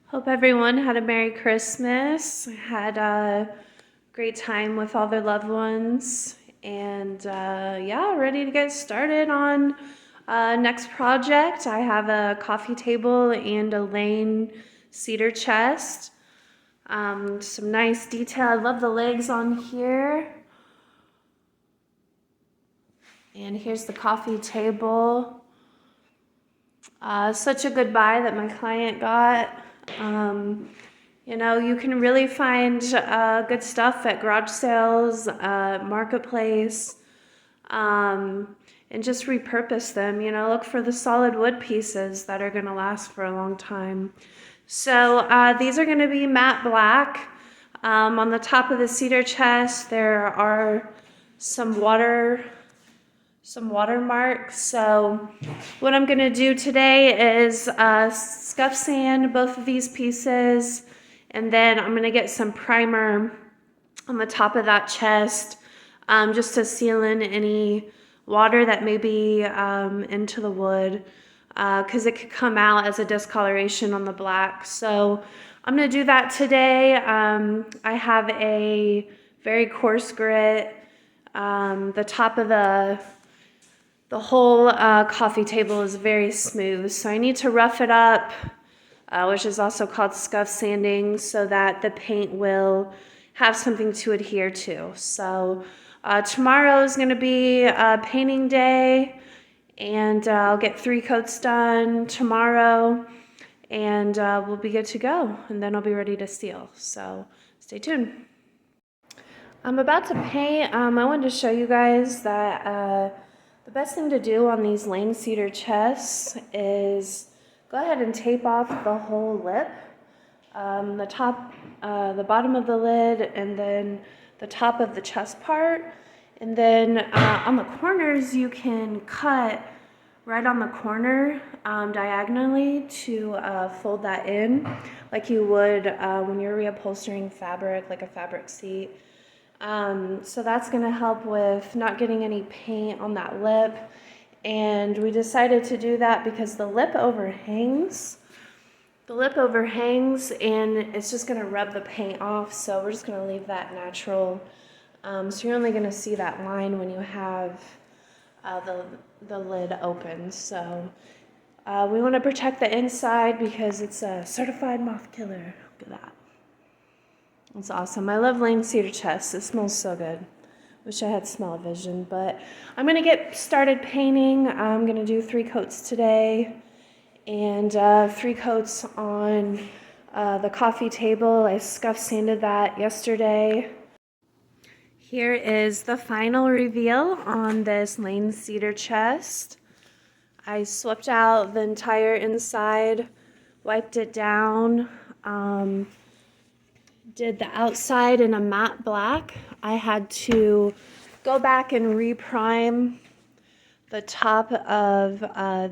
Hope everyone had a Merry Christmas, had a great time with all their loved ones, and yeah, ready to get started on next project. I have a coffee table and a Lane cedar chest. Some nice detail. I love the legs on here. And here's the coffee table. Such a good buy that my client got. You can really find good stuff at garage sales, marketplace, and just repurpose them. Look for the solid wood pieces that are going to last for a long time. So these are going to be matte black. On the top of the cedar chest, there are some watermarks. So what I'm going to do today is scuff sand both of these pieces, and then I'm going to get some primer on the top of that chest just to seal in any water that may be into the wood, because it could come out as a discoloration on the black. So I'm going to do that today. I have a very coarse grit. The top of the whole coffee table is very smooth, so I need to rough it up, which is also called scuff sanding, so that the paint will have something to adhere to. So tomorrow is going to be painting day, and I'll get 3 coats done tomorrow, and we'll be good to go, and then I'll be ready to seal. So stay tuned. I'm about to paint. I wanted to show you guys that the best thing to do on these Lane cedar chests is go ahead and tape off the whole lip, the top, the bottom of the lid, and then the top of the chest part. And then on the corners, you can cut right on the corner diagonally to fold that in like you would when you're reupholstering fabric, like a fabric seat. So that's going to help with not getting any paint on that lip. And we decided to do that because the lip overhangs. And it's just going to rub the paint off. So we're just going to leave that natural. So you're only going to see that line when you have the lid open. So we want to protect the inside because it's a certified moth killer. Look at that. It's awesome. I love Lane cedar chests. It smells so good. Wish I had smell-o-vision, but I'm going to get started painting. I'm going to do 3 coats today and 3 coats on the coffee table. I scuff sanded that yesterday. Here is the final reveal on this Lane cedar chest. I swept out the entire inside, wiped it down, did the outside in a matte black. I had to go back and reprime the top of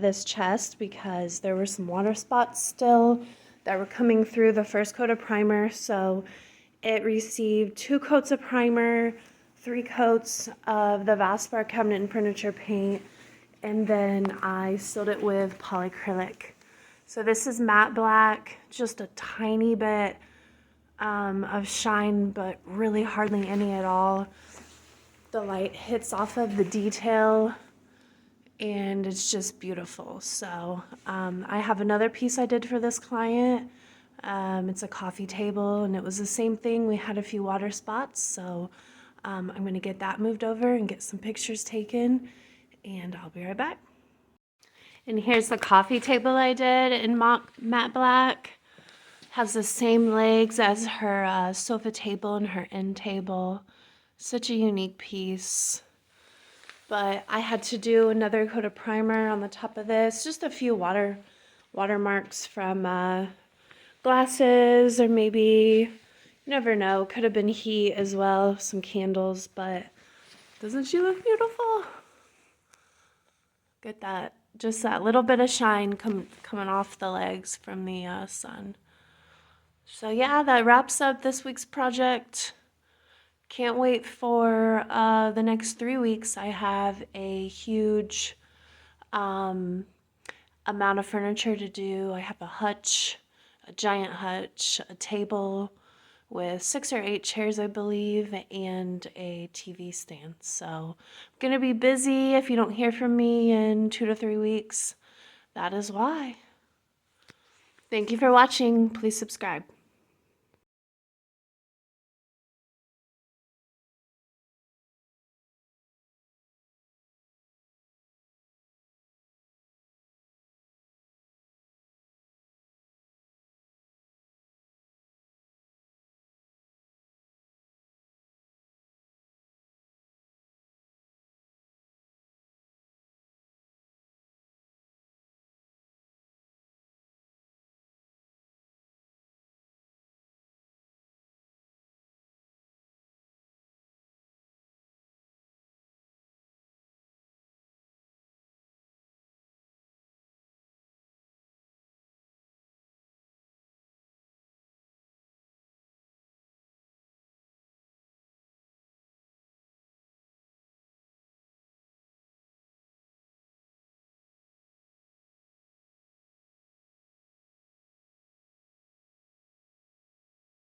this chest because there were some water spots still that were coming through the first coat of primer. So it received 2 coats of primer, 3 coats of the Valspar cabinet and furniture paint, and then I sealed it with polyacrylic. So this is matte black, just a tiny bit of shine, but really hardly any at all. The light hits off of the detail and it's just beautiful. So I have another piece I did for this client. It's a coffee table and it was the same thing. We had a few water spots, so I'm going to get that moved over and get some pictures taken, and I'll be right back. And here's the coffee table I did in matte black. Has the same legs as her sofa table and her end table. Such a unique piece. But I had to do another coat of primer on the top of this. Just a few watermarks from glasses, or maybe, you never know, could have been heat as well, some candles, but doesn't she look beautiful? Get that, just that little bit of shine coming off the legs from the sun. So yeah, that wraps up this week's project. Can't wait for the next 3 weeks. I have a huge amount of furniture to do. I have a hutch, a giant hutch, a table with 6 or 8 chairs, I believe, and a TV stand. So I'm going to be busy. If you don't hear from me in 2 to 3 weeks, that is why. Thank you for watching. Please subscribe.